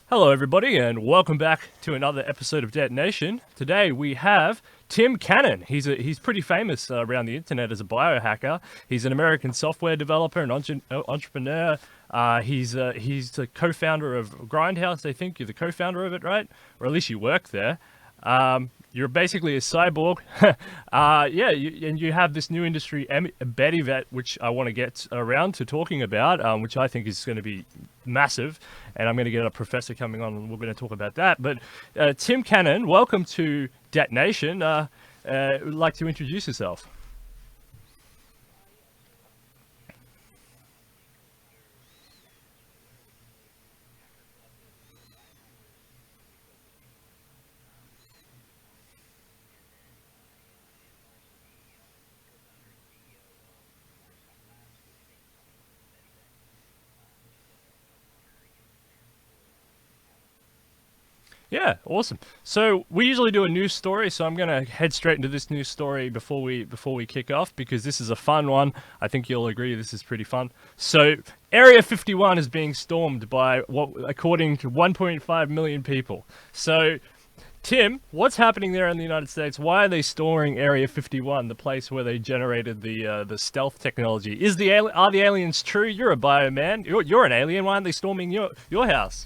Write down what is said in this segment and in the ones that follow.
Hello, everybody, and welcome back to another episode of Detonation. Today we have Tim Cannon. He's pretty famous around the internet as a biohacker. He's an American software developer and entrepreneur. He's the co-founder of Grindhouse. I think you're the co-founder of it, right? Or at least you work there. You're basically a cyborg. And you have this new industry, embedded vet, which I want to get around to talking about, which I think is going to be massive. And I'm going to get a professor coming on, and we're going to talk about that. But Tim Cannon, welcome to Detonation. Would like to introduce yourself. Yeah, awesome. So we usually do a news story, so I'm going to head straight into this news story before we kick off because this is a fun one. I think you'll agree this is pretty fun. So Area 51 is being stormed by what, according to 1.5 million people. So Tim, what's happening there in the United States? Why are they storming Area 51, the place where they generated the stealth technology? Are the aliens true? You're a bio man. You're an alien. Why aren't they storming your house?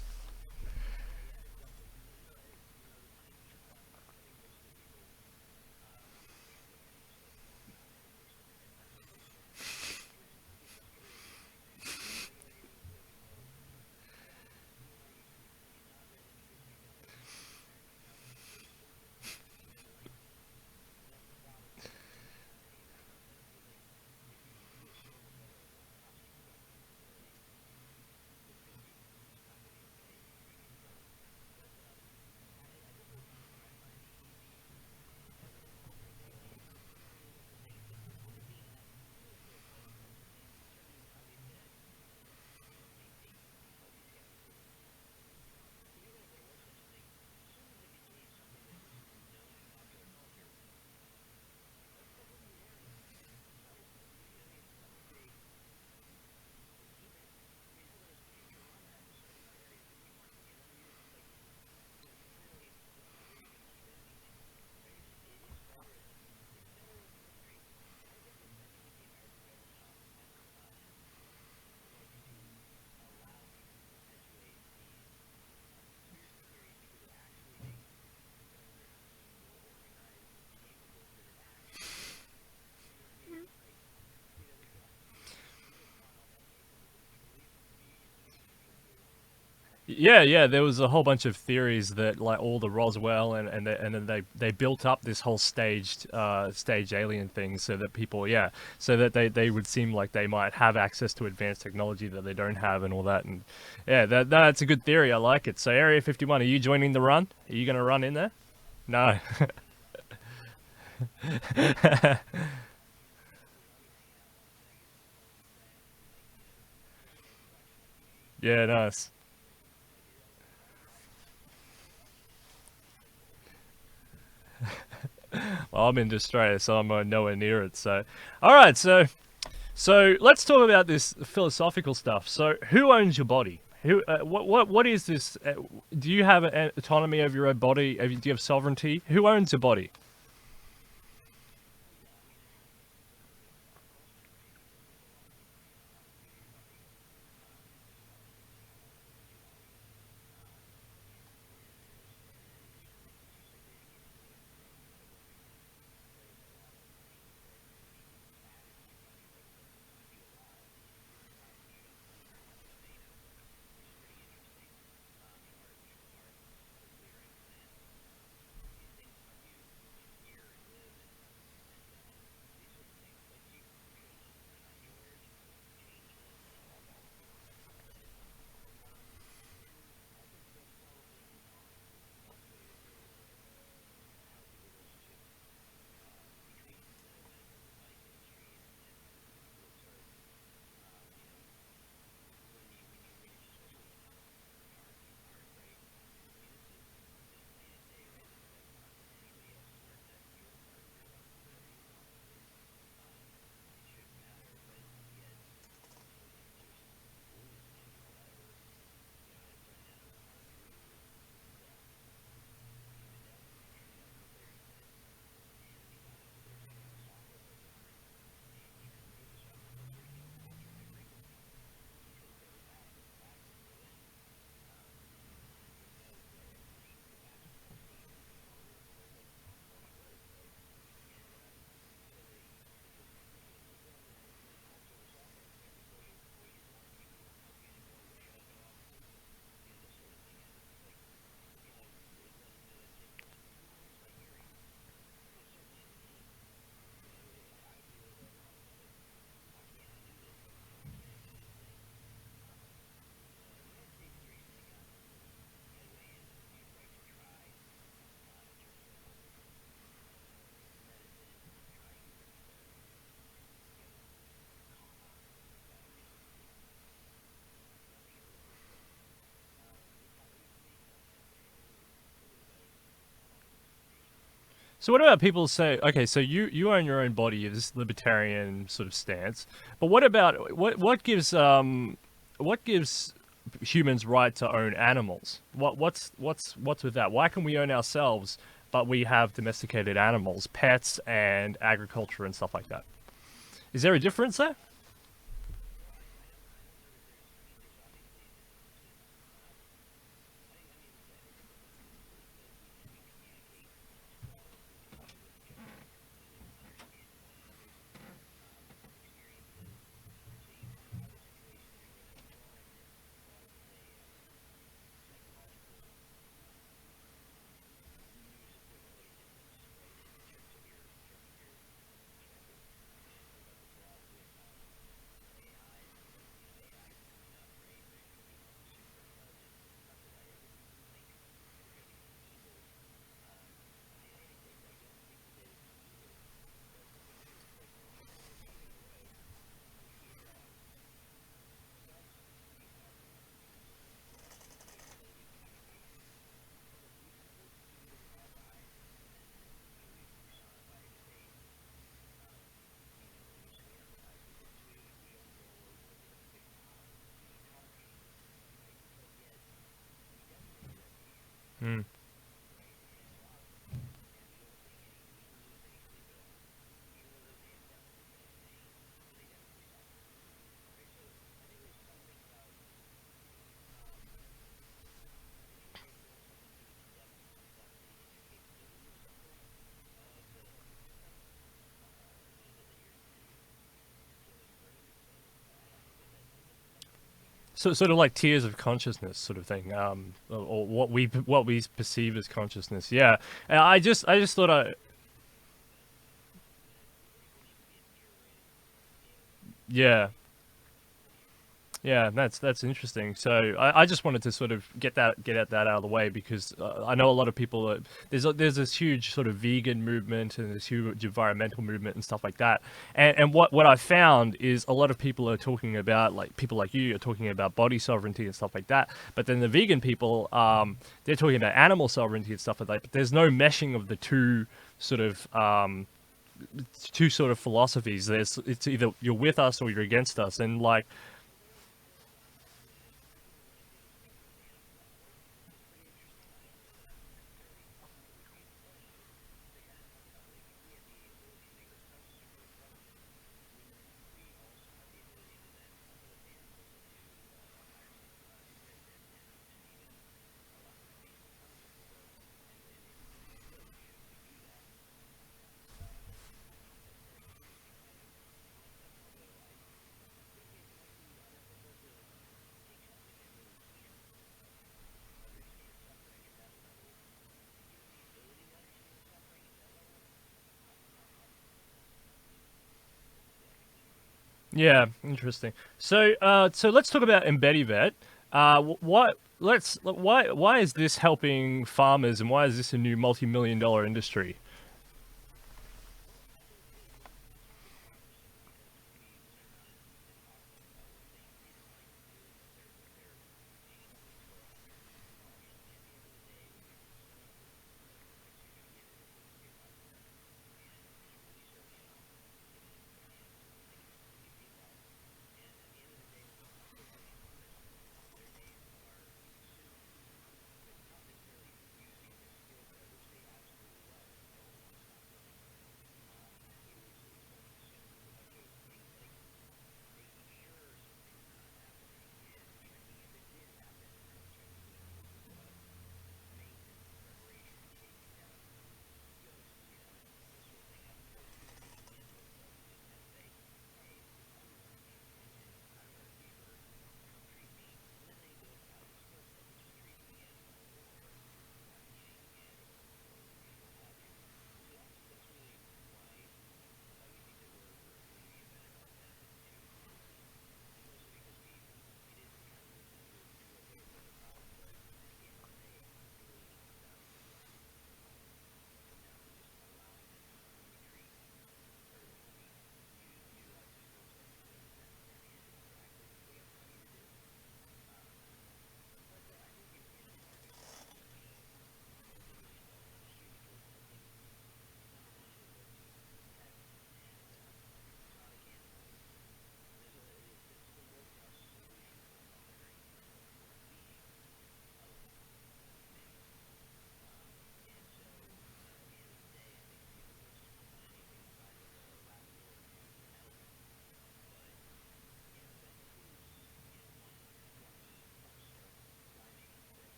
Yeah. There was a whole bunch of theories that like all the Roswell and then they built up this whole staged alien thing so that people so that they would seem like they might have access to advanced technology that they don't have and all that. And yeah, that's a good theory. I like it. So Area 51, are you joining the run? Are you going to run in there? No. Yeah, nice. Well, I'm in Australia, so I'm nowhere near it. So, all right. So let's talk about this philosophical stuff. So who owns your body? What is this? Do you have an autonomy of your own body? Do you have sovereignty? Who owns your body? So what about people say, okay, so you own your own body, this libertarian sort of stance, but what about what gives humans right to own animals? What's with that? Why can we own ourselves, but we have domesticated animals, pets, and agriculture and stuff like that? Is there a difference there? Hmm. So sort of like tiers of consciousness, sort of thing, or what we perceive as consciousness. Yeah, and I just thought yeah. Yeah, that's interesting. So I just wanted to sort of get that out of the way because I know a lot of people. There's this huge sort of vegan movement and this huge environmental movement and stuff like that. And what I found is a lot of people are talking about, like people like you are talking about body sovereignty and stuff like that. But then the vegan people, they're talking about animal sovereignty and stuff like that. But there's no meshing of the sort of two sort of philosophies. It's either you're with us or you're against us, and like. Yeah, interesting. So let's talk about Embedivet. Why is this helping farmers, and why is this a new multi-million dollar industry?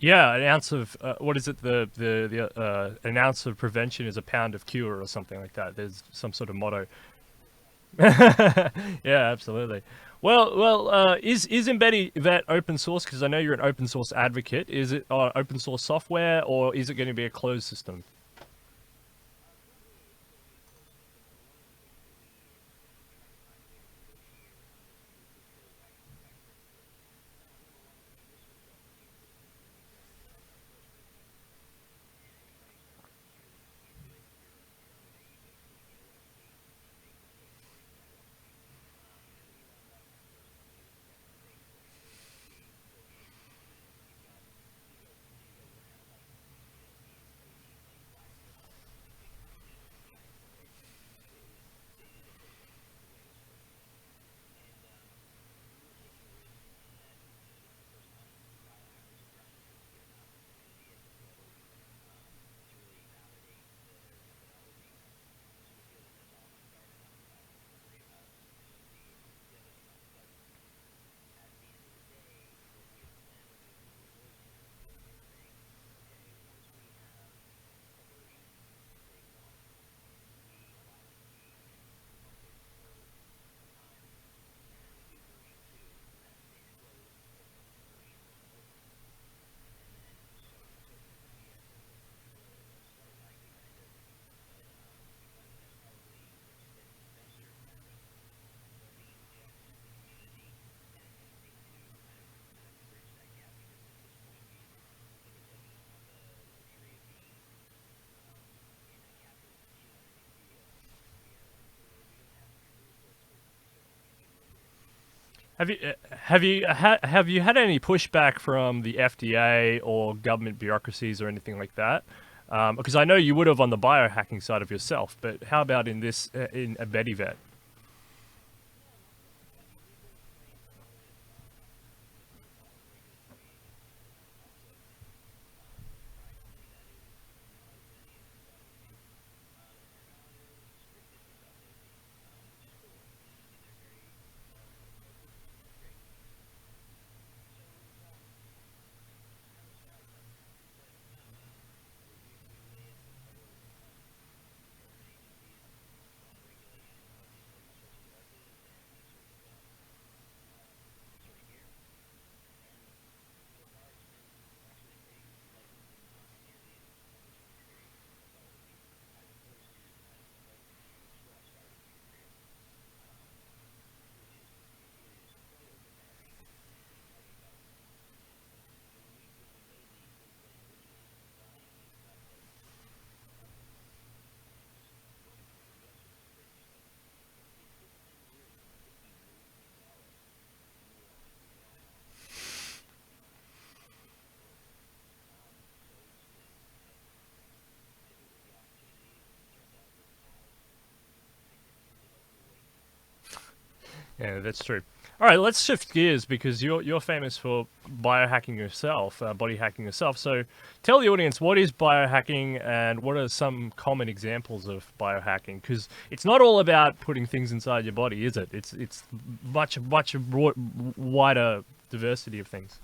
Yeah, an ounce of what is it? The an ounce of prevention is a pound of cure, or something like that. There's some sort of motto. Yeah, absolutely. Is Embeddy that open source? Because I know you're an open source advocate. Is it open source software, or is it going to be a closed system? Have you had any pushback from the FDA or government bureaucracies or anything like that? Because I know you would have on the biohacking side of yourself, but how about in this in a Bedivet? Yeah, that's true. All right, let's shift gears because you're famous for biohacking yourself, body hacking yourself. So, tell the audience what is biohacking and what are some common examples of biohacking? Because it's not all about putting things inside your body, is it? It's much wider diversity of things.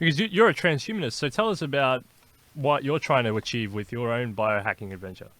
Because you're a transhumanist, so tell us about what you're trying to achieve with your own biohacking adventure.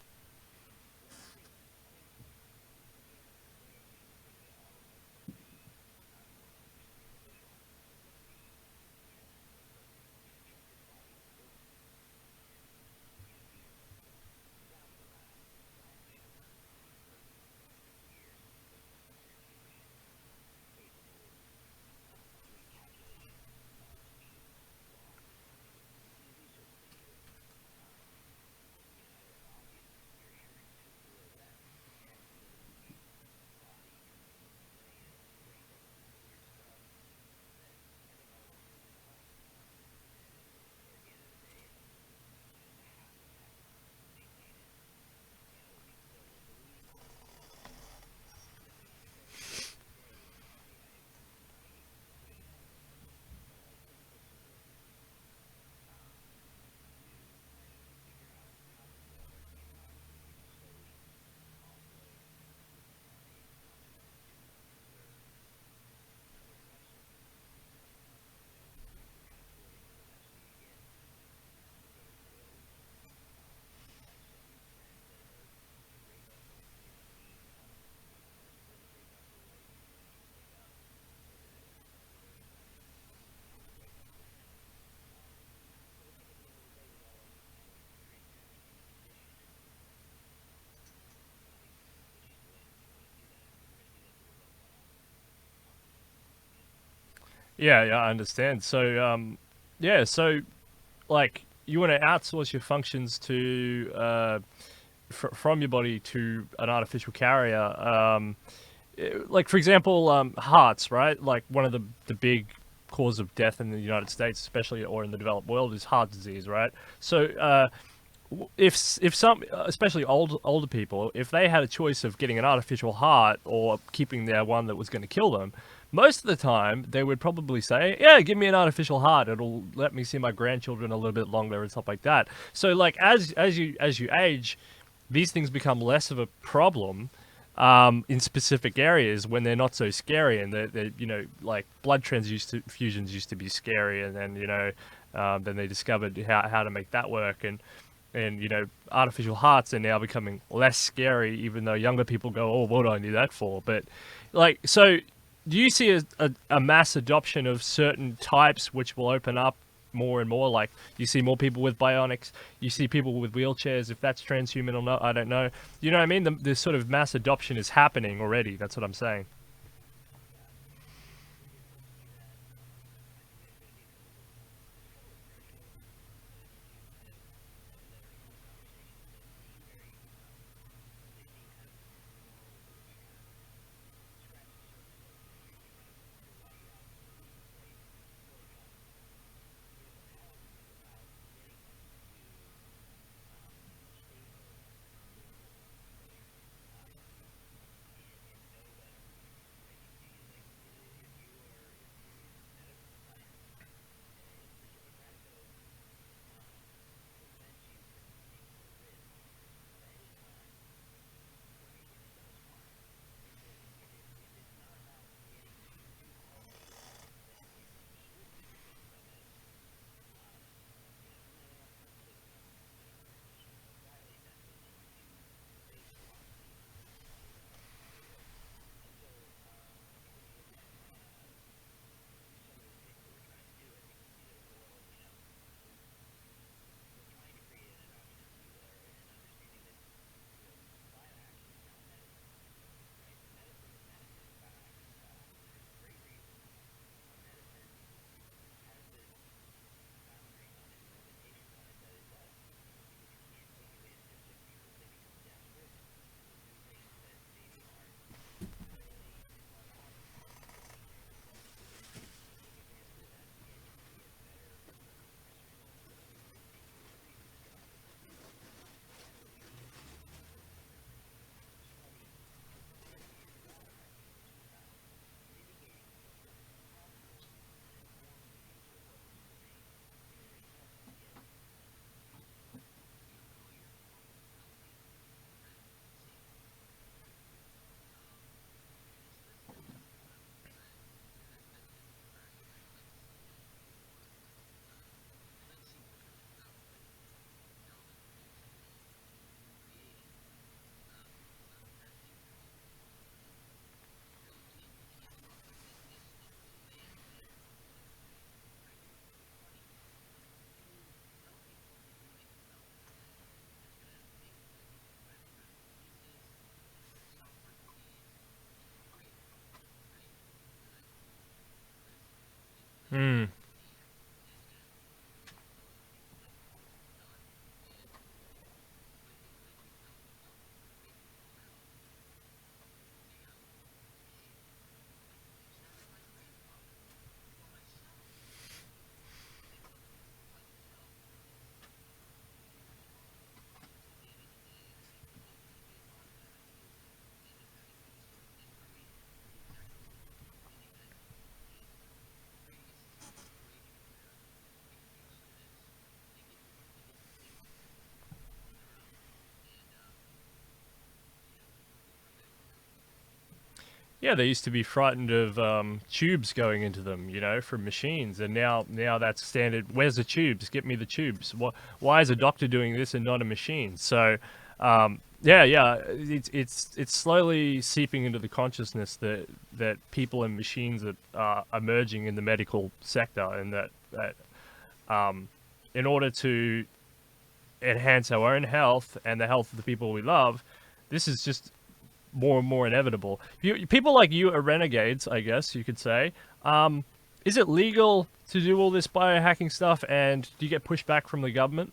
Yeah, I understand. So, yeah, so like you want to outsource your functions to from your body to an artificial carrier. Like for example, hearts, right? Like one of the big cause of death in the United States, especially or in the developed world, is heart disease, right? So if some, especially older people, if they had a choice of getting an artificial heart or keeping their one that was going to kill them, most of the time they would probably say, "Yeah, give me an artificial heart. It'll let me see my grandchildren a little bit longer and stuff like that." So like as you age, these things become less of a problem in specific areas when they're not so scary, and they're like blood transfusions used to be scary, and then then they discovered how to make that work, and artificial hearts are now becoming less scary, even though younger people go, "Oh, what do I need that for?" But like, so do you see a mass adoption of certain types which will open up more and more? Like, you see more people with bionics, you see people with wheelchairs. If that's transhuman or not, I don't know. You know what I mean? The sort of mass adoption is happening already. That's what I'm saying. Yeah, they used to be frightened of tubes going into them, from machines, and now that's standard. Where's the tubes? Get me the tubes. Why is a doctor doing this and not a machine? So, yeah, it's slowly seeping into the consciousness that people and machines are emerging in the medical sector, and that in order to enhance our own health and the health of the people we love, this is just more and more inevitable. People like you are renegades, I guess you could say. Is it legal to do all this biohacking stuff, and do you get pushback from the government?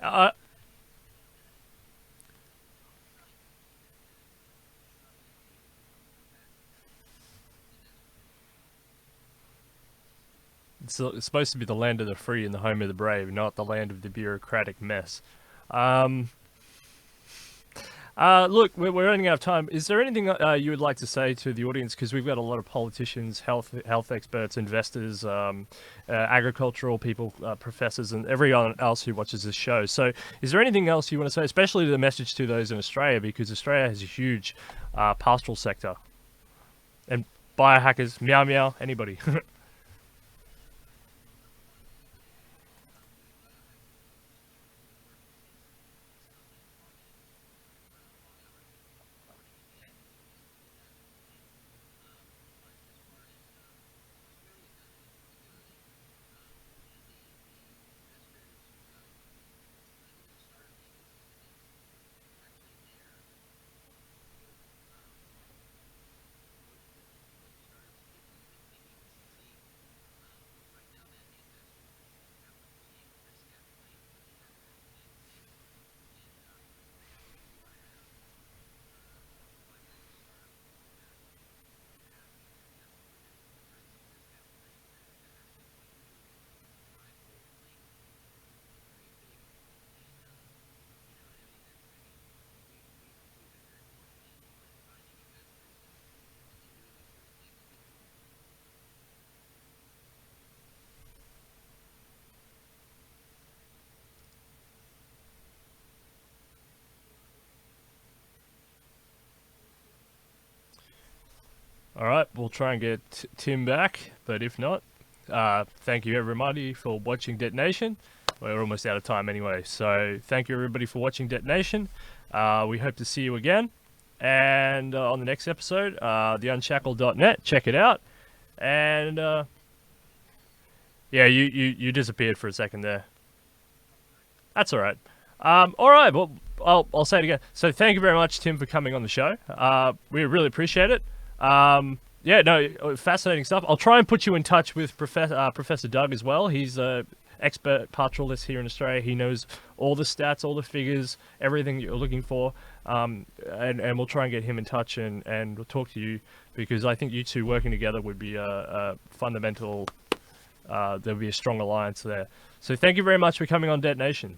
Uh, it's supposed to be the land of the free and the home of the brave, not the land of the bureaucratic mess. Um, Look, we're running out of time. Is there anything you would like to say to the audience? Because we've got a lot of politicians, health experts, investors, agricultural people, professors, and everyone else who watches this show. So, is there anything else you want to say, especially the message to those in Australia? Because Australia has a huge pastoral sector, and biohackers, meow meow, anybody. All right, we'll try and get Tim back, but if not, thank you everybody for watching Detonation. We're almost out of time anyway, so thank you everybody for watching Detonation. We hope to see you again, and on the next episode, theunshackled.net, check it out. And yeah, you disappeared for a second there. That's all right. All right, well, I'll say it again. So thank you very much, Tim, for coming on the show. We really appreciate it. Yeah, no, fascinating stuff. I'll try and put you in touch with Professor Doug as well. He's a expert pastoralist here in Australia. He knows all the stats, all the figures, everything you're looking for. And we'll try and get him in touch and we'll talk to you, because I think you two working together would be a fundamental, there'll be a strong alliance there. So thank you very much for coming on Detonation.